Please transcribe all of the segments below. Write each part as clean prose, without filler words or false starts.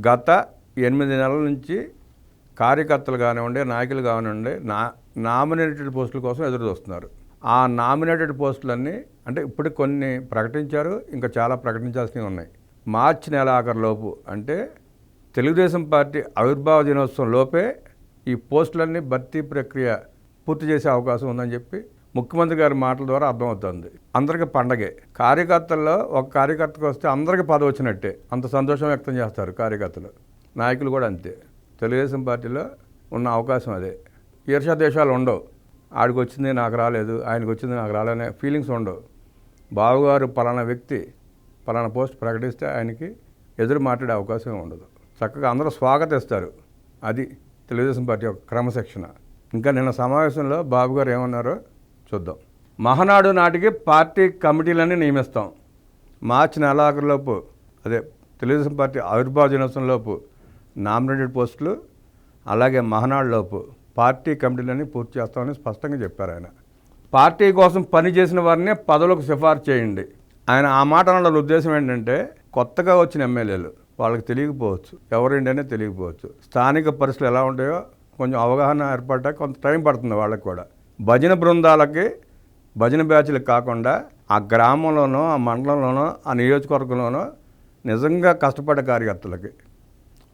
గత 8 నెలల నుంచి కార్యకర్తలు కానివ్వండి, నాయకులు కానివ్వండి నామినేటెడ్ పోస్టుల కోసం ఎదురు చూస్తున్నారు. ఆ నామినేటెడ్ పోస్టులన్నీ అంటే ఇప్పుడు కొన్ని ప్రకటించారు, ఇంకా చాలా ప్రకటించాల్సినవి ఉన్నాయి. మార్చి నెల ఆఖరిలోపు అంటే తెలుగుదేశం పార్టీ ఆవిర్భావ దినోత్సవం లోపే ఈ పోస్టులన్నీ భర్తీ ప్రక్రియ పూర్తి చేసే అవకాశం ఉందని చెప్పి ముఖ్యమంత్రి గారి మాటల ద్వారా అర్థమవుతుంది. అందరికీ పండగే. కార్యకర్తల్లో ఒక కార్యకర్తకు వస్తే అందరికీ పదవి వచ్చినట్టే, అంత సంతోషం వ్యక్తం చేస్తారు కార్యకర్తలు. నాయకులు కూడా అంతే. తెలుగుదేశం పార్టీలో ఉన్న అవకాశం అదే. ఈర్ష్యా దేశాలు ఉండవు. ఆడికి వచ్చింది నాకు రాలేదు, ఆయనకు వచ్చింది నాకు రాలేదనే ఫీలింగ్స్ ఉండవు. బావగారు పలానా వ్యక్తి పలానా పోస్ట్ ప్రకటిస్తే ఆయనకి ఎదురు మాట్లాడే అవకాశం ఉండదు. చక్కగా అందరూ స్వాగతిస్తారు. అది తెలుగుదేశం పార్టీ యొక్క క్రమశిక్షణ. ఇంకా నిన్న సమావేశంలో బాబు గారు ఏమన్నారో చూద్దాం. మహానాడు నాటికి పార్టీ కమిటీలన్నీ నియమిస్తాం. మార్చి నెలాఖరులోపు అదే తెలుగుదేశం పార్టీ ఆవిర్భావ దినోత్సవంలోపు నామినేటెడ్ పోస్టులు, అలాగే మహానాడులోపు పార్టీ కమిటీలన్నీ పూర్తి చేస్తామని స్పష్టంగా చెప్పారు ఆయన. పార్టీ కోసం పనిచేసిన వారిని పదవులకు సిఫార్సు చేయండి. ఆయన ఆ మాట అనడం ఉద్దేశం ఏంటంటే కొత్తగా వచ్చిన ఎమ్మెల్యేలు వాళ్ళకి తెలియకపోవచ్చు, ఎవరేంటి అనేది తెలియకపోవచ్చు. స్థానిక పరిస్థితులు ఎలా ఉంటాయో కొంచెం అవగాహన ఏర్పడటానికి కొంత టైం పడుతుంది వాళ్ళకి కూడా. భజన బృందాలకి భజన బ్యాచ్లకు కాకుండా ఆ గ్రామంలోనో, ఆ మండలంలోనో, ఆ నియోజకవర్గంలోనో నిజంగా కష్టపడ్డ కార్యకర్తలకి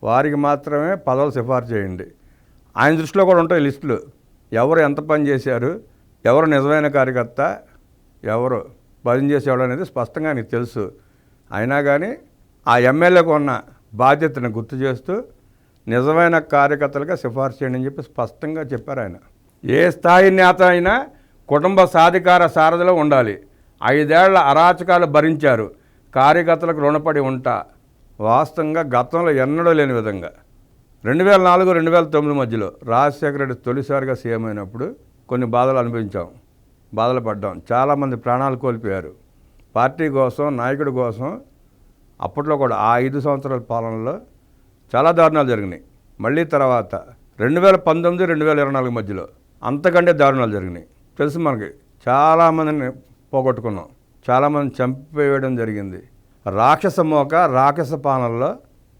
వారికి మాత్రమే పదవులు సిఫార్సు చేయండి. ఆయన దృష్టిలో కూడా ఉంటాయి లిస్టులు. ఎవరు ఎంత పని చేశారు, ఎవరు నిజమైన కార్యకర్త, ఎవరు భజన చేసేవాడు అనేది స్పష్టంగా ఆయనకు తెలుసు. అయినా కానీ ఆ ఎమ్మెల్యేకు ఉన్న బాధ్యతను గుర్తు చేస్తూ నిజమైన కార్యకర్తలుగా సిఫార్సు చేయండి అని చెప్పి స్పష్టంగా చెప్పారు ఆయన. ఏ స్థాయి నేత అయినా కుటుంబ సాధికార సారథిలో ఉండాలి. 5 ఏళ్ల అరాచకాలు భరించారు, కార్యకర్తలకు రుణపడి ఉంటా. వాస్తవంగా గతంలో ఎన్నడూ లేని విధంగా 2004-2009 మధ్యలో రాజశేఖర రెడ్డి తొలిసారిగా సీఎం అయినప్పుడు కొన్ని బాధలు అనుభవించాం, బాధలు పడ్డాం. చాలామంది ప్రాణాలు కోల్పోయారు పార్టీ కోసం, నాయకుడి కోసం. అప్పట్లో కూడా ఆ 5 సంవత్సరాల పాలనలో చాలా దారుణాలు జరిగినాయి. మళ్ళీ తర్వాత 2019-2024 మధ్యలో అంతకంటే దారుణాలు జరిగినాయి. తెలుసు మనకి. చాలామందిని పోగొట్టుకున్నాం, చాలామందిని చంపివేయడం జరిగింది. రాక్షస పాలనలో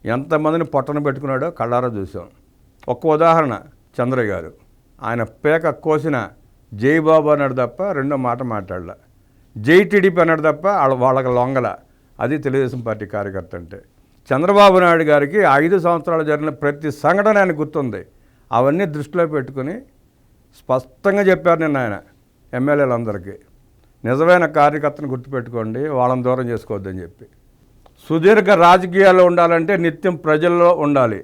ఎంతమందిని పొట్టన పెట్టుకున్నాడో కళ్ళారా చూసాం. ఒక్క ఉదాహరణ చంద్రయ్య గారు. ఆయన పేక కోసిన జై బాబు అన్నాడు తప్ప రెండో మాట మాట్లాడలే. జై టీడీపీ అన్నాడు తప్ప వాళ్ళకి లొంగల. అది తెలుగుదేశం పార్టీ కార్యకర్త అంటే. చంద్రబాబు నాయుడు గారికి 5 సంవత్సరాలు జరిగిన ప్రతి సంఘటన ఆయన గుర్తుంది. అవన్నీ దృష్టిలో పెట్టుకుని స్పష్టంగా చెప్పారు నిన్న ఆయన ఎమ్మెల్యేలందరికీ. నిజమైన కార్యకర్తను గుర్తుపెట్టుకోండి, వాళ్ళని దూరం చేసుకోవద్దని చెప్పి. సుదీర్ఘ రాజకీయాల్లో ఉండాలంటే నిత్యం ప్రజల్లో ఉండాలి.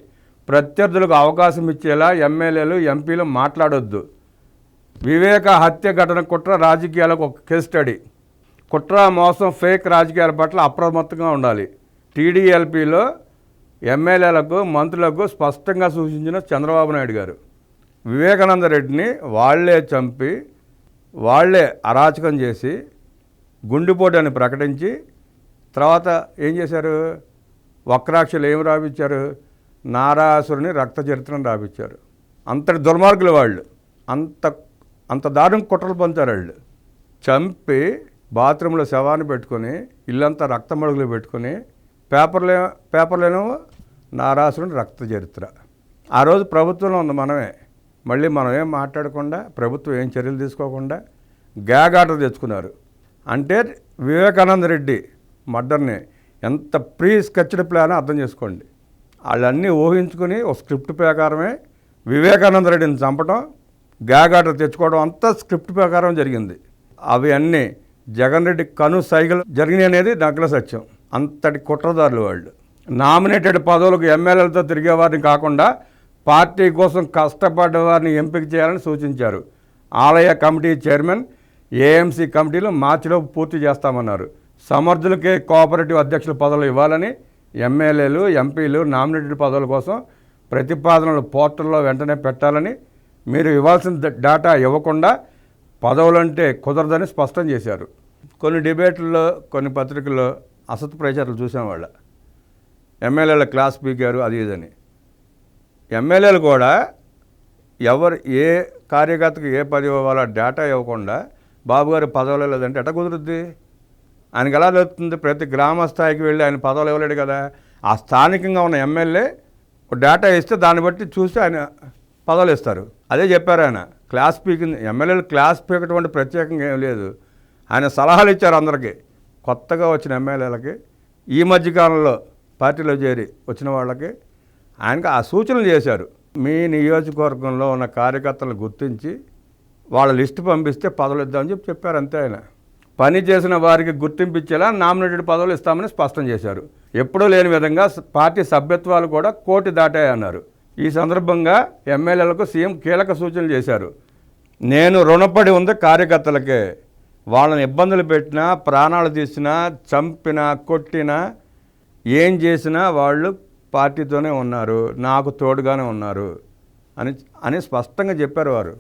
ప్రత్యర్థులకు అవకాశం ఇచ్చేలా ఎమ్మెల్యేలు, ఎంపీలు మాట్లాడొద్దు. వివేక హత్య ఘటన కుట్ర రాజకీయాలకు ఒక కేస్ స్టడీ. కుట్ర, మోసం, ఫేక్ రాజకీయాల పట్ల అప్రమత్తంగా ఉండాలి. టీడీఎల్పీలో ఎమ్మెల్యేలకు, మంత్రులకు స్పష్టంగా సూచించిన చంద్రబాబు నాయుడు గారు వివేకానంద రెడ్డిని వాళ్లే చంపి, వాళ్లే అరాచకం చేసి గుండెపోటు అని ప్రకటించి తర్వాత ఏం చేశారు? వక్రాక్షలు ఏమి రాపించారు? నారాసురుని రక్త చరిత్రను రాపించారు. అంతటి దుర్మార్గులు వాళ్ళు. అంత దారుణం కుట్రలు పొందుతారు వాళ్ళు. చంపి బాత్రూంలో శవాన్ని పెట్టుకొని, ఇల్లంతా రక్తమడుగులు పెట్టుకొని, పేపర్లేనో నారాసురుని రక్త చరిత్ర. ఆ రోజు ప్రభుత్వంలో ఉంది మనమే. మళ్ళీ మనం ఏం మాట్లాడకుండా, ప్రభుత్వం ఏం చర్యలు తీసుకోకుండా గ్యాగ్ ఆర్డర్ తెచ్చుకున్నారు. అంటే వివేకానంద రెడ్డి మర్డర్ని ఎంత ప్రీ స్కెచ్డ్ ప్లాన్ అర్థం చేసుకోండి. వాళ్ళన్నీ ఊహించుకుని ఒక స్క్రిప్ట్ ప్రకారమే వివేకానంద రెడ్డిని చంపడం, గ్యాగ్ ఆర్డర్ తెచ్చుకోవడం అంతా స్క్రిప్ట్ ప్రకారం జరిగింది. అవి అన్నీ జగన్ రెడ్డి కను సైగలు జరిగినాయి అనేది నగ్న సత్యం. అంతటి కుట్రదారులు వాళ్ళు. నామినేటెడ్ పదవులకు ఎమ్మెల్యేలతో తిరిగేవారిని కాకుండా పార్టీ కోసం కష్టపడ్డ వారిని ఎంపిక చేయాలని సూచించారు. ఆలయ కమిటీ చైర్మన్, ఏఎంసీ కమిటీలు మార్చిలో పూర్తి చేస్తామన్నారు. సమర్థులకే కోఆపరేటివ్ అధ్యక్షుల పదవులు ఇవ్వాలని, ఎమ్మెల్యేలు, ఎంపీలు నామినేటెడ్ పదవుల కోసం ప్రతిపాదనలు పోర్టల్లో వెంటనే పెట్టాలని, మీరు ఇవ్వాల్సిన డేటా ఇవ్వకుండా పదవులంటే కుదరదని స్పష్టం చేశారు. కొన్ని డిబేట్లలో, కొన్ని పత్రికల్లో అసత్ ప్రచారాలు చూసాం. వాళ్ళ ఎమ్మెల్యేల క్లాస్ పీకారు అది ఇదని. ఎమ్మెల్యేలు కూడా ఏ కార్యకర్తకు ఏ పదవి ఇవ్వాలో డేటా ఇవ్వకుండా బాబుగారి పదవులు లేదంటే ఎట్ట కుదురుద్ది? ఆయనకి ఎలా తెలుస్తుంది? ప్రతి గ్రామ స్థాయికి వెళ్ళి ఆయన పదవులు ఇవ్వలేడు కదా. ఆ స్థానికంగా ఉన్న ఎమ్మెల్యే డేటా ఇస్తే దాన్ని బట్టి చూసి ఆయన పదవులు ఇస్తారు. అదే చెప్పారు ఆయన. క్లాస్ పీకింది ఎమ్మెల్యేలు, క్లాస్ పీకటువంటి ప్రత్యేకంగా ఏం లేదు. ఆయన సలహాలు ఇచ్చారు అందరికీ, కొత్తగా వచ్చిన ఎమ్మెల్యేలకి, ఈ మధ్యకాలంలో పార్టీలో చేరి వచ్చిన వాళ్ళకి ఆయనకు ఆ సూచనలు చేశారు. మీ నియోజకవర్గంలో ఉన్న కార్యకర్తలను గుర్తించి వాళ్ళ లిస్టు పంపిస్తే పదవులు ఇద్దామని చెప్పారు. అంతే. ఆయన పని చేసిన వారికి గుర్తింపు ఇచ్చేలా నామినేటెడ్ పదవులు ఇస్తామని స్పష్టం చేశారు. ఎప్పుడూ లేని విధంగా పార్టీ సభ్యత్వాలు కూడా 1 కోటి దాటాయన్నారు. ఈ సందర్భంగా ఎమ్మెల్యేలకు సీఎం కీలక సూచనలు చేశారు. నేను రుణపడి ఉంది కార్యకర్తలకే. వాళ్ళని ఇబ్బందులు పెట్టినా, ప్రాణాలు తీసినా, చంపినా, కొట్టినా, ఏం చేసినా వాళ్ళు పార్టీతోనే ఉన్నారు, నాకు తోడుగానే ఉన్నారు అని స్పష్టంగా చెప్పారు వారు.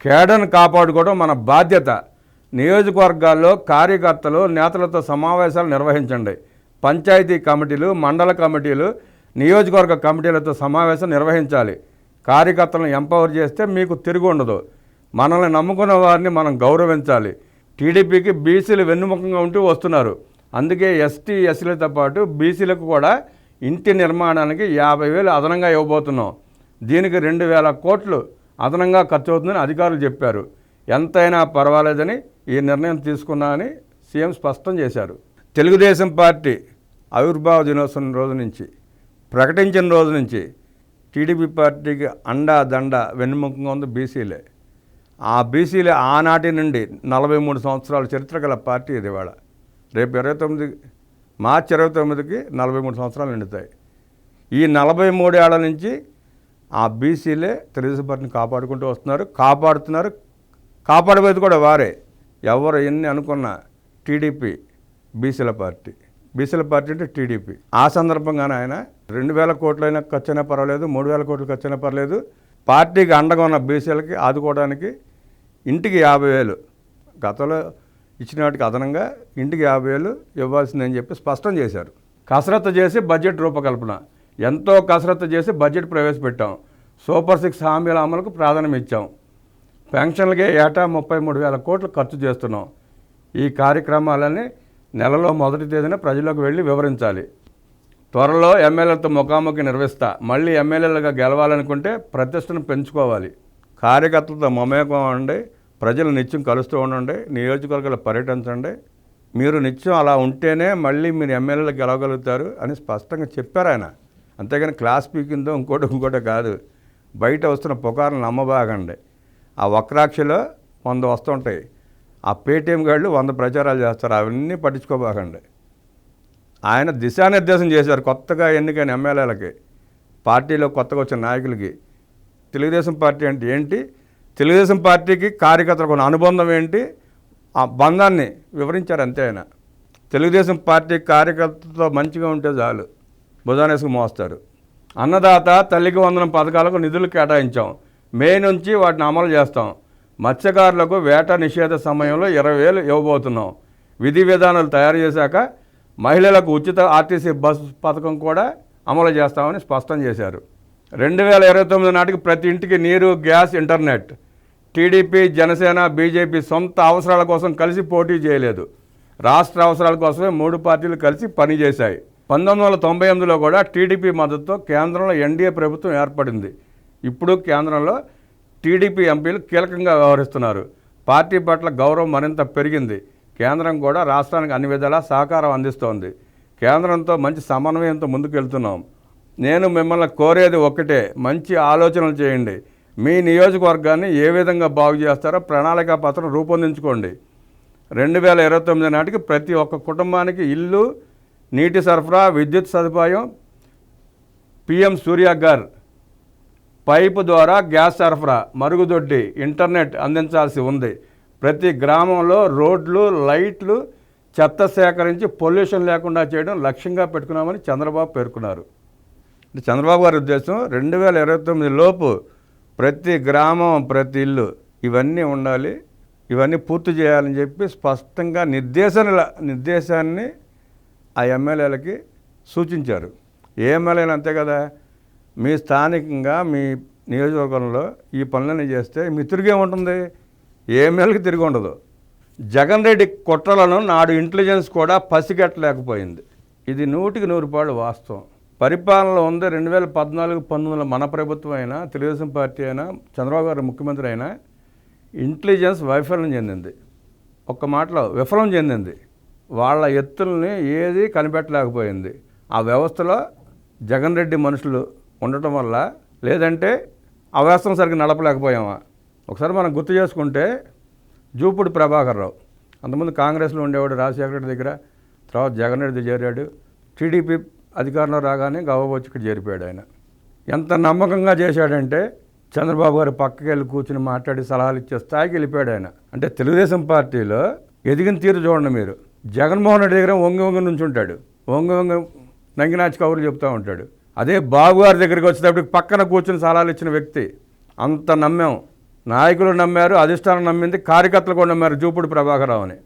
కేడర్ను కాపాడుకోవడం మన బాధ్యత. నియోజకవర్గాల్లో కార్యకర్తలు, నేతలతో సమావేశాలు నిర్వహించండి. పంచాయతీ కమిటీలు, మండల కమిటీలు, నియోజకవర్గ కమిటీలతో సమావేశం నిర్వహించాలి. కార్యకర్తలను ఎంపవర్ చేస్తే మీకు తిరిగి ఉండదు. మనల్ని నమ్ముకున్న వారిని మనం గౌరవించాలి. టీడీపీకి బీసీలు వెన్నుముఖంగా ఉంటూ వస్తున్నారు. అందుకే ఎస్టీ, ఎస్సీలతో పాటు బీసీలకు కూడా ఇంటి నిర్మాణానికి 50,000 అదనంగా ఇవ్వబోతున్నాం. దీనికి 2,000 కోట్లు అదనంగా ఖర్చు అవుతుందని అధికారులు చెప్పారు. ఎంతైనా పర్వాలేదని ఈ నిర్ణయం తీసుకున్నామని సీఎం స్పష్టం చేశారు. తెలుగుదేశం పార్టీ ఆవిర్భావ దినోత్సవం రోజు నుంచి, ప్రకటించిన రోజు నుంచి టీడీపీ పార్టీకి అండా దండ వెన్నుముఖంగా ఉంది బీసీలే. ఆ బీసీలే ఆనాటి నుండి 43 సంవత్సరాల చరిత్ర గల పార్టీ ఇది. ఇవాళ రేపు మార్చి 29కి 43 సంవత్సరాలు నిండుతాయి. ఈ 43 ఏళ్ల నుంచి ఆ బీసీలే తెలుగుదేశం పార్టీని కాపాడుకుంటూ వస్తున్నారు, కాపాడుతున్నారు. కాపాడబోయేది కూడా వారే. ఎవరు ఎన్ని అనుకున్న టీడీపీ బీసీల పార్టీ అంటే టీడీపీ. ఆ సందర్భంగానే ఆయన 2,000 కోట్లైనా ఖర్చైనా పర్వాలేదు, 3,000 కోట్లు ఖర్చైనా పర్లేదు, పార్టీకి అండగా ఉన్న బీసీలకి ఆదుకోవడానికి ఇంటికి 50,000 గతంలో ఇచ్చిన వాటికి అదనంగా ఇంటికి 50,000 ఇవ్వాల్సిందని చెప్పి స్పష్టం చేశారు. కసరత్తు చేసి బడ్జెట్ రూపకల్పన, ఎంతో కసరత్తు చేసి బడ్జెట్ ప్రవేశపెట్టాం. సూపర్ 6 హామీల అమలుకు ప్రాధాన్యం ఇచ్చాం. పెన్షన్లకే ఏటా 33,000 కోట్లు ఖర్చు చేస్తున్నాం. ఈ కార్యక్రమాలన్నీ నెలలో 1వ తేదీన ప్రజలకు వెళ్ళి వివరించాలి. త్వరలో ఎమ్మెల్యేలతో ముఖాముఖి నిర్వహిస్తా. మళ్ళీ ఎమ్మెల్యేలుగా గెలవాలనుకుంటే ప్రతిష్టను పెంచుకోవాలి. కార్యకర్తలతో మమేకం ఉండి, ప్రజలు నిత్యం కలుస్తూ ఉండండి, నియోజకవర్గాలు పర్యటించండి. మీరు నిత్యం అలా ఉంటేనే మళ్ళీ మీరు ఎమ్మెల్యేలు గెలవగలుగుతారు అని స్పష్టంగా చెప్పారు ఆయన. అంతేగాని క్లాస్ పీకిందో ఇంకోటి కాదు. బయట వస్తున్న పుకార్లను నమ్మబాగండి. ఆ వక్రాక్షలో 100 వస్తుంటాయి. ఆ పేటీఎం గాళ్ళు 100 ప్రచారాలు చేస్తారు. అవన్నీ పట్టించుకోబాగండి. ఆయన దిశానిర్దేశం చేశారు కొత్తగా ఎన్నికైన ఎమ్మెల్యేలకి, పార్టీలో కొత్తగా వచ్చిన నాయకులకి. తెలుగుదేశం పార్టీ అంటే ఏంటి, తెలుగుదేశం పార్టీకి కార్యకర్తలకు ఉన్న అనుబంధం ఏంటి, ఆ బంధాన్ని వివరించారు. అంతే. ఆయన తెలుగుదేశం పార్టీ కార్యకర్తలతో మంచిగా ఉంటే చాలు, భుజానేసుకు మోస్తారు. అన్నదాత, తల్లికి వందనం పథకాలకు నిధులు కేటాయించాం. మే నుంచి వాటిని అమలు చేస్తాం. మత్స్యకారులకు వేట నిషేధ సమయంలో 20,000 ఇవ్వబోతున్నాం. విధి విధానాలు తయారు చేశాక మహిళలకు ఉచిత ఆర్టీసీ బస్సు పథకం కూడా అమలు చేస్తామని స్పష్టం చేశారు. 2029 నాటికి ప్రతి ఇంటికి నీరు, gas, internet. TDP, Janasena, BJP సొంత అవసరాల కోసం కలిసి పోటీ చేయలేదు. రాష్ట్ర అవసరాల కోసమే 3 పార్టీలు కలిసి పనిచేశాయి. 1998లో కూడా టీడీపీ మద్దతుతో కేంద్రంలో ఎన్డీఏ ప్రభుత్వం ఏర్పడింది. ఇప్పుడు కేంద్రంలో టీడీపీ ఎంపీలు కీలకంగా వ్యవహరిస్తున్నారు. పార్టీ పట్ల గౌరవం మరింత పెరిగింది. కేంద్రం కూడా రాష్ట్రానికి అన్ని విధాలా సహకారం అందిస్తోంది. కేంద్రంతో మంచి సమన్వయంతో ముందుకెళ్తున్నాం. నేను మిమ్మల్ని కోరేది ఒక్కటే, మంచి ఆలోచనలు చేయండి. మీ నియోజకవర్గాన్ని ఏ విధంగా బాగు చేస్తారో ప్రణాళికా పత్రం రూపొందించుకోండి. 2029 నాటికి ప్రతి ఒక్క కుటుంబానికి ఇల్లు, నీటి సరఫరా, విద్యుత్ సదుపాయం, PM సూర్యాగర్ పైపు ద్వారా గ్యాస్ సరఫరా, మరుగుదొడ్డి, ఇంటర్నెట్ అందించాల్సి ఉంది. ప్రతి గ్రామంలో రోడ్లు, లైట్లు, చెత్త సేకరించి పొల్యూషన్ లేకుండా చేయడం లక్ష్యంగా పెట్టుకున్నామని చంద్రబాబు పేర్కొన్నారు. చంద్రబాబు గారి ఉద్దేశం 2029 లోపు ప్రతి గ్రామం, ప్రతి ఇల్లు ఇవన్నీ ఉండాలి, ఇవన్నీ పూర్తి చేయాలని చెప్పి స్పష్టంగా నిర్దేశాన్ని ఆ ఎమ్మెల్యేలకి సూచించారు. ఏ ఎమ్మెల్యేలు అంతే కదా, మీ స్థానికంగా మీ నియోజకవర్గంలో ఈ పనులన్నీ చేస్తే మీ తిరిగే ఉంటుంది, ఏ ఎమ్మెల్యేకి తిరిగి ఉండదు. జగన్ రెడ్డి కుట్రలను నాడు ఇంటెలిజెన్స్ కూడా పసిగట్టలేకపోయింది. ఇది 100% వాస్తవం. పరిపాలనలో ఉంది 2014-19 మన ప్రభుత్వం అయినా, తెలుగుదేశం పార్టీ అయినా, చంద్రబాబు గారు ముఖ్యమంత్రి అయినా ఇంటెలిజెన్స్ వైఫల్యం చెందింది. ఒక్క మాటలో విఫలం చెందింది. వాళ్ళ ఎత్తుల్ని ఏది కనిపెట్టలేకపోయింది. ఆ వ్యవస్థలో జగన్ రెడ్డి మనుషులు ఉండటం వల్ల, లేదంటే ఆ వ్యవస్థను సరిగ్గా నడపలేకపోయామా? ఒకసారి మనం గుర్తు చేసుకుంటే జూపూడి ప్రభాకర్ రావు అంతకుముందు కాంగ్రెస్లో ఉండేవాడు, రాజశేఖర రెడ్డి దగ్గర. తర్వాత జగన్ రెడ్డి చేరాడు. టీడీపీ అధికారంలో రాగానే గవ్వబొచ్చి ఇక్కడ చేరిపోయాడు. ఆయన ఎంత నమ్మకంగా చేశాడంటే చంద్రబాబు గారు పక్కకి వెళ్ళి కూర్చుని మాట్లాడి సలహాలు ఇచ్చే స్థాయికి వెళ్ళిపోయాడు ఆయన. అంటే తెలుగుదేశం పార్టీలో ఎదిగిన తీరు చూడండి మీరు. జగన్మోహన్ రెడ్డి దగ్గర వంగి నుంచి ఉంటాడు, వంగి నంగినాచి కబుర్లు చెప్తూ ఉంటాడు. అదే బాబు గారి దగ్గరికి వచ్చేటప్పటికి పక్కన కూర్చుని సలహాలు ఇచ్చిన వ్యక్తి. అంత నమ్మాం. నాయకులు నమ్మారు, అధిష్టానం నమ్మింది, కార్యకర్తలు కూడా నమ్మారు జూపూడి ప్రభాకర్ రావుని.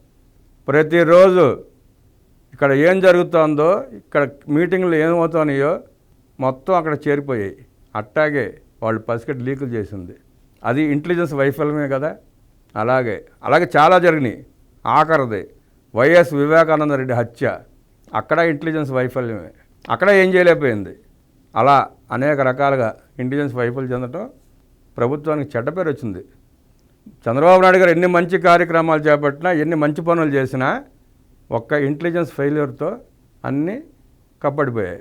ప్రతిరోజు ఇక్కడ ఏం జరుగుతుందో, ఇక్కడ మీటింగ్లు ఏమవుతున్నాయో మొత్తం అక్కడ చేరిపోయాయి. అట్టాగే వాళ్ళు పసికట్టి లీకులు చేసింది. అది ఇంటెలిజెన్స్ వైఫల్యమే కదా. అలాగే చాలా జరిగినాయి. ఆఖరిది వైఎస్ వివేకానంద రెడ్డి హత్య, అక్కడ ఇంటెలిజెన్స్ వైఫల్యమే. అక్కడ ఏం చేయలేకపోయింది. అలా అనేక రకాలుగా ఇంటెలిజెన్స్ వైఫల్యం చెందటం ప్రభుత్వానికి చెడ్డ పేరు వచ్చింది. చంద్రబాబు నాయుడు గారు ఎన్ని మంచి కార్యక్రమాలు చేపట్టినా, ఎన్ని మంచి పనులు చేసినా ఒక్క ఇంటెలిజెన్స్ ఫెయిల్యూర్తో అన్నీ కప్పడిపోయాయి.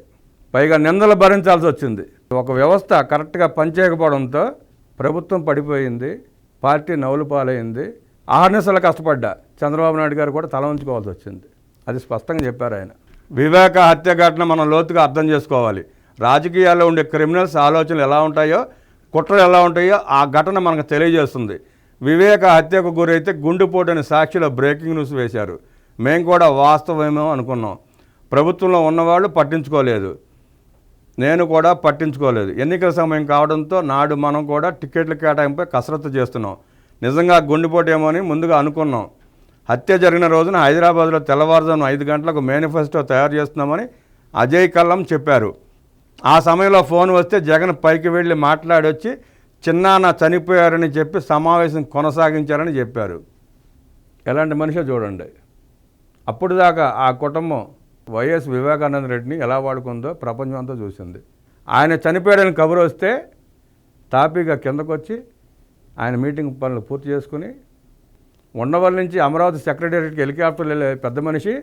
పైగా నిందలు భరించాల్సి వచ్చింది. ఒక వ్యవస్థ కరెక్ట్గా పనిచేయకపోవడంతో ప్రభుత్వం పడిపోయింది, పార్టీ నవ్వులు పాలైంది. ఆహర్నిశలు కష్టపడ్డా చంద్రబాబు నాయుడు గారు కూడా తల ఉంచుకోవాల్సి వచ్చింది. అది స్పష్టంగా చెప్పారు ఆయన. వివేక హత్య ఘటన మనం లోతుగా అర్థం చేసుకోవాలి. రాజకీయాల్లో ఉండే క్రిమినల్స్ ఆలోచనలు ఎలా ఉంటాయో, కుట్రలు ఎలా ఉంటాయో ఆ ఘటన మనకు తెలియజేస్తుంది. వివేక హత్యకు గురైతే గుండెపోటని సాక్షిలో బ్రేకింగ్ న్యూస్ వేశారు. మేము కూడా వాస్తవమేమో అనుకున్నాం. ప్రభుత్వంలో ఉన్నవాళ్ళు పట్టించుకోలేదు, నేను కూడా పట్టించుకోలేదు. ఎన్నికల సమయం కావడంతో నాడు మనం కూడా టికెట్ల కేటాయింపై కసరత్తు చేస్తున్నాం. నిజంగా గుండెపోటు ఏమో అని ముందుగా అనుకున్నాం. హత్య జరిగిన రోజున హైదరాబాద్లో తెల్లవారుజామున 5 గంటలకు మేనిఫెస్టో తయారు చేస్తున్నామని అజయ్ కల్లం చెప్పారు. ఆ సమయంలో ఫోన్ వస్తే జగన్ పైకి వెళ్ళి మాట్లాడి వచ్చి చిన్నాన్న చనిపోయారని చెప్పి సమావేశం కొనసాగించారని చెప్పారు. ఎలాంటి మనిషో చూడండి. అప్పుడు దాకా ఆ కుటుంబం వైఎస్ వివేకానంద రెడ్డిని ఎలా వాడుకుందో ప్రపంచం అంతా చూసింది. ఆయన చనిపోయాడని కబురు వస్తే తాపీగా కిందకొచ్చి ఆయన మీటింగ్ పనులు పూర్తి చేసుకుని ఉండవల్లి నుంచి అమరావతి సెక్రటేరియట్కి హెలికాప్టర్లు వెళ్ళే పెద్ద మనిషి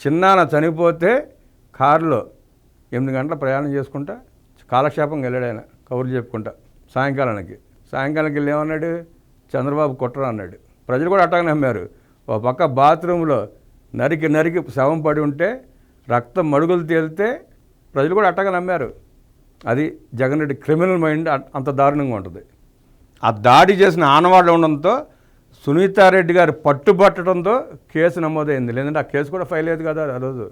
చిన్నాన్న చనిపోతే కారులో 8 గంటల ప్రయాణం చేసుకుంటా కాలక్షేపంగా వెళ్ళాడు ఆయన, కబుర్లు చెప్పుకుంటా. సాయంకాలానికి వెళ్ళి ఏమన్నాడు, చంద్రబాబు కుట్ర అన్నాడు. ప్రజలు కూడా అట్టాగా నమ్మారు. ఒక పక్క బాత్రూంలో నరికి శవం పడి ఉంటే రక్తం మడుగులు తేలితే ప్రజలు కూడా అట్టగా నమ్మారు. అది జగన్ రెడ్డి క్రిమినల్ మైండ్ అంత దారుణంగా ఉంటుంది. ఆ దాడి చేసిన ఆనవాళ్ళు ఉండడంతో సునీతారెడ్డి గారు పట్టుబట్టడంతో కేసు నమోదైంది. లేదంటే ఆ కేసు కూడా ఫైల్ అయ్యేది కదా. ఆ రోజు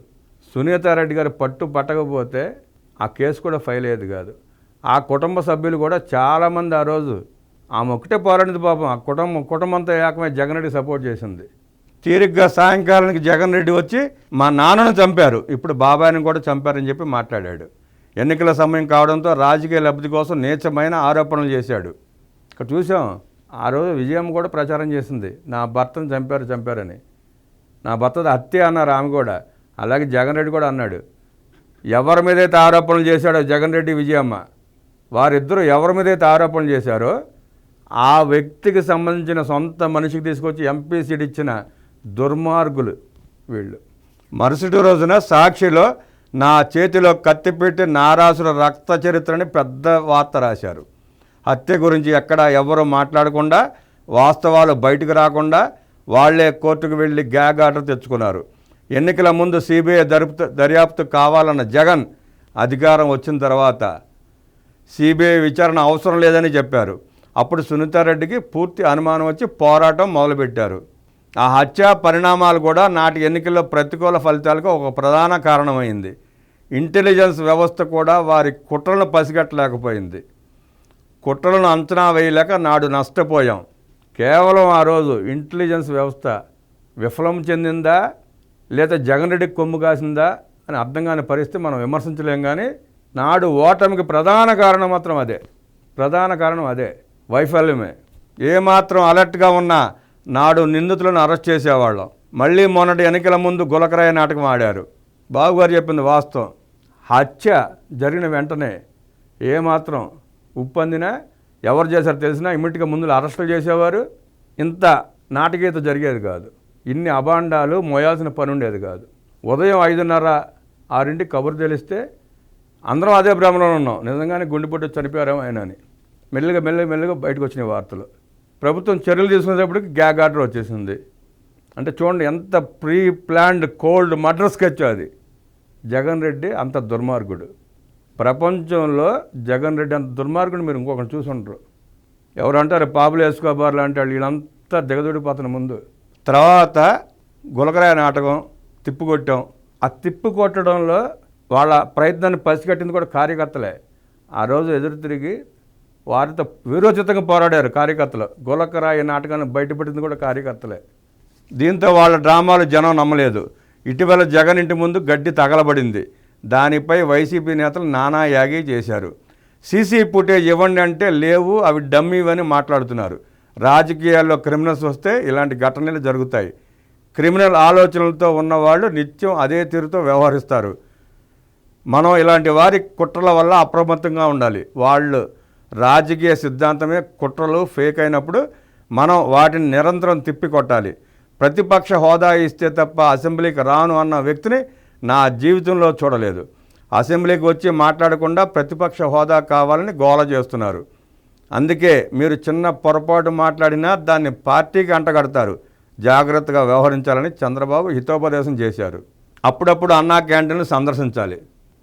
సునీతారెడ్డి గారు పట్టకపోతే ఆ కేసు కూడా ఫైల్ అయ్యేది కాదు. ఆ కుటుంబ సభ్యులు కూడా చాలామంది ఆ రోజు ఆమె ఒకటే పోరాడింది పాపం. ఆ కుటుంబంతో ఏకమై జగన్ రెడ్డి సపోర్ట్ చేసింది. తీరిగ్గా సాయంకాలానికి జగన్ రెడ్డి వచ్చి మా నాన్నను చంపారు, ఇప్పుడు బాబాయిని కూడా చంపారని చెప్పి మాట్లాడాడు. ఎన్నికల సమయం కావడంతో రాజకీయ లబ్ధి కోసం నీచమైన ఆరోపణలు చేశాడు. ఇక్కడ చూసాం. ఆ రోజు విజయమ్మ కూడా ప్రచారం చేసింది, నా భర్తను చంపారని. నా భర్తది హత్య అన్నారు ఆమె కూడా. అలాగే జగన్ రెడ్డి కూడా అన్నాడు. ఎవరి మీదైతే ఆరోపణలు చేశాడో జగన్ రెడ్డి, విజయమ్మ, వారిద్దరూ ఎవరి మీదైతే ఆరోపణలు చేశారో ఆ వ్యక్తికి సంబంధించిన సొంత మనిషికి తీసుకొచ్చి ఎంపీ సీట్ ఇచ్చిన దుర్మార్గులు వీళ్ళు. మరుసటి రోజున సాక్షిలో నా చేతిలో కత్తి పెట్టి నారాసుల రక్త చరిత్రని పెద్ద వార్త రాశారు. హత్య గురించి ఎక్కడ ఎవరు మాట్లాడకుండా, వాస్తవాలు బయటకు రాకుండా వాళ్లే కోర్టుకు వెళ్ళి గ్యాగ్ ఆర్డర్ తెచ్చుకున్నారు. ఎన్నికల ముందు సిబిఐ దర్యాప్తు కావాలన్న జగన్ అధికారం వచ్చిన తర్వాత సిబిఐ విచారణ అవసరం లేదని చెప్పారు. అప్పుడు సునీతారెడ్డికి పూర్తి అనుమానం వచ్చి పోరాటం మొదలుపెట్టారు. ఆ హత్య పరిణామాలు కూడా నాటి ఎన్నికల్లో ప్రతికూల ఫలితాలకు ఒక ప్రధాన కారణమైంది. ఇంటెలిజెన్స్ వ్యవస్థ కూడా వారి కుట్రలను పసిగట్టలేకపోయింది. కుట్రలను అంచనా వేయలేక నాడు నష్టపోయాం. కేవలం ఆ రోజు ఇంటెలిజెన్స్ వ్యవస్థ విఫలం చెందిందా లేదా జగన్ రెడ్డికి కొమ్ము కాసిందా అని అర్థం కాని పరిస్థితి మనం విమర్శించలేం. కానీ నాడు ఓటమికి ప్రధాన కారణం అదే వైఫల్యమే. ఏమాత్రం అలర్ట్గా ఉన్నా నాడు నిందితులను అరెస్ట్ చేసేవాళ్ళం. మళ్ళీ మొన్నటి ఎన్నికల ముందు గులకరాయ నాటకం ఆడారు. బాబు గారు చెప్పింది వాస్తవం. హత్య జరిగిన వెంటనే ఏమాత్రం ఉప్పందినా ఎవరు చేశారో తెలిసినా ఇమ్మీడియట్గా ముందు అరెస్టులు చేసేవారు. ఇంత నాటకీయత జరిగేది కాదు. ఇన్ని అభాండాలు మోయాల్సిన పని ఉండేది కాదు. ఉదయం 5:30, 6 కబురు తెలిస్తే అందరం అదే భ్రమలో ఉన్నాం, నిజంగానే గుండెపోటు చనిపోయారేమో ఆయన అని. మెల్లగా బయటకు వచ్చినాయి వార్తలు. ప్రభుత్వం చర్యలు తీసుకునేటప్పటికి గ్యాగ్ ఆర్డర్ వచ్చేసింది. అంటే చూడండి ఎంత pre planned cold murder sketch అది. జగన్ రెడ్డి అంత దుర్మార్గుడు. ప్రపంచంలో జగన్ రెడ్డి అంత దుర్మార్గుడు మీరు ఇంకొకటి చూసి ఉంటారు. ఎవరు అంటారు పాబులు ఎస్కోబార్ లాంటి వాళ్ళు, వీళ్ళంతా దిగదుడిపోతున్న ముందు. తర్వాత గులకరాయ నాటకం తిప్పుకొట్టాం. ఆ తిప్పుకొట్టడంలో వాళ్ళ ప్రయత్నాన్ని పసిగట్టింది కూడా కార్యకర్తలే. ఆ రోజు ఎదురు తిరిగి వారితో వీరోచితంగా పోరాడారు కార్యకర్తలు. గులకరాయి నాటకాన్ని బయటపెట్టింది కూడా కార్యకర్తలే. దీంతో వాళ్ళ డ్రామాలు జనం నమ్మలేదు. ఇటీవల జగన్ ఇంటి ముందు గడ్డి తగలబడింది. దానిపై వైసీపీ నేతలు నానా యాగి చేశారు. సీసీ ఫుటేజ్ ఇవ్వండి అంటే లేవు, అవి డమ్మీవని మాట్లాడుతున్నారు. రాజకీయాల్లో క్రిమినల్స్ వస్తే ఇలాంటి ఘటనలు జరుగుతాయి. క్రిమినల్ ఆలోచనలతో ఉన్నవాళ్ళు నిత్యం అదే తీరుతో వ్యవహరిస్తారు. మనం ఇలాంటి వారి కుట్రల వల్ల అప్రమత్తంగా ఉండాలి. వాళ్ళు రాజకీయ సిద్ధాంతమే కుట్రలు ఫేక్ అయినప్పుడు మనం వాటిని నిరంతరం తిప్పికొట్టాలి. ప్రతిపక్ష హోదా ఇస్తే తప్ప అసెంబ్లీకి రాను అన్న వ్యక్తిని నా జీవితంలో చూడలేదు. అసెంబ్లీకి వచ్చి మాట్లాడకుండా ప్రతిపక్ష హోదా కావాలని గోల చేస్తున్నారు. అందుకే మీరు చిన్న పొరపాటు మాట్లాడినా దాన్ని పార్టీకి అంటగడతారు. జాగ్రత్తగా వ్యవహరించాలని చంద్రబాబు హితోపదేశం చేశారు. అప్పుడప్పుడు అన్నా క్యాంటీన్లు సందర్శించాలి.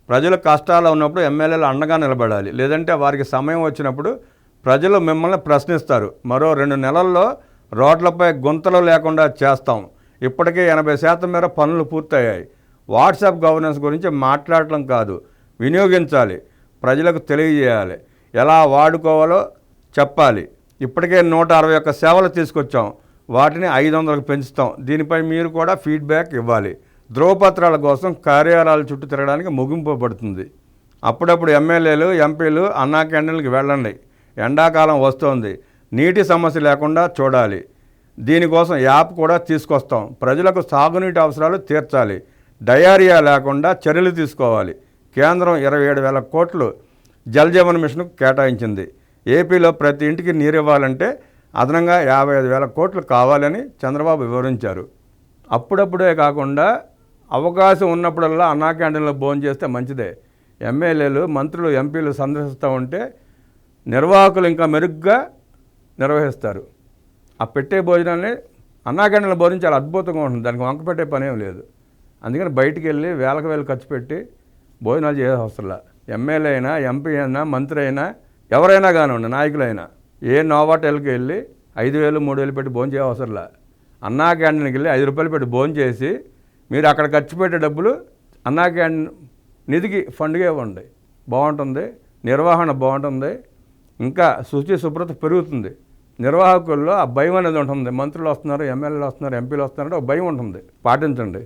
ప్రజలు కష్టాలు ఉన్నప్పుడు ఎమ్మెల్యేలు అండగా నిలబడాలి. లేదంటే వారికి సమయం వచ్చినప్పుడు ప్రజలు మిమ్మల్ని ప్రశ్నిస్తారు. మరో 2 నెలల్లో రోడ్లపై గుంతలు లేకుండా చేస్తాం. ఇప్పటికే 80% మేర పనులు పూర్తయ్యాయి. వాట్సాప్ గవర్నెన్స్ గురించి మాట్లాడటం కాదు, వినియోగించాలి. ప్రజలకు తెలియజేయాలి. ఎలా వాడుకోవాలో చెప్పాలి. ఇప్పటికే 161 సేవలు తీసుకొచ్చాం. వాటిని 500కు పెంచుతాం. దీనిపై మీరు కూడా ఫీడ్బ్యాక్ ఇవ్వాలి. ధ్రువపత్రాల కోసం కార్యాలయాల చుట్టూ తిరగడానికి ముగింపు పడుతుంది. అప్పుడప్పుడు ఎమ్మెల్యేలు, ఎంపీలు అన్నా క్యాంటీన్లకు వెళ్ళండి. ఎండాకాలం వస్తోంది, నీటి సమస్య లేకుండా చూడాలి. దీనికోసం యాప్ కూడా తీసుకొస్తాం. ప్రజలకు సాగునీటి అవసరాలు తీర్చాలి. డయేరియా లేకుండా చర్యలు తీసుకోవాలి. కేంద్రం 27,000 కోట్లు జలజీవన్ మిషన్కు కేటాయించింది. ఏపీలో ప్రతి ఇంటికి నీరు ఇవ్వాలంటే అదనంగా 55,000 కోట్లు కావాలని చంద్రబాబు వివరించారు. అప్పుడప్పుడే కాకుండా అవకాశం ఉన్నప్పుడల్లా అన్నా క్యాంటీన్లో భోజనం చేస్తే మంచిదే. ఎమ్మెల్యేలు, మంత్రులు, ఎంపీలు సందర్శిస్తూ ఉంటే నిర్వాహకులు ఇంకా మెరుగ్గా నిర్వహిస్తారు. ఆ పెట్టే భోజనాన్ని అన్నా క్యాంటీన్లో భోజనం చాలా అద్భుతంగా ఉంటుంది. దానికి వంక పెట్టే పనేం లేదు. అందుకని బయటికి వెళ్ళి వేలకు వేలు ఖర్చు పెట్టి భోజనాలు చేసే అవసరంలా. ఎమ్మెల్యే అయినా, ఎంపీ అయినా, మంత్రి అయినా, ఎవరైనా కానివ్వండి, నాయకులైనా ఏ నోవాటెల్కి వెళ్ళి 5,000, 3,000 పెట్టి భోజనం చేయ అవసరంలా. అన్నా క్యాంటీన్కి వెళ్ళి 5 రూపాయలు పెట్టి భోజనం చేసి మీరు అక్కడ ఖర్చు పెట్టే డబ్బులు అన్నా క్యాంటీన్ నిధికి ఫండ్గా ఇవ్వండి. బాగుంటుంది, నిర్వహణ బాగుంటుంది, ఇంకా శుచి శుభ్రత పెరుగుతుంది. నిర్వాహకుల్లో ఆ భయం అనేది ఉంటుంది. మంత్రులు వస్తున్నారు, ఎమ్మెల్యేలు వస్తున్నారు, ఎంపీలు వస్తున్నారు, ఒక భయం ఉంటుంది. పాటించండి.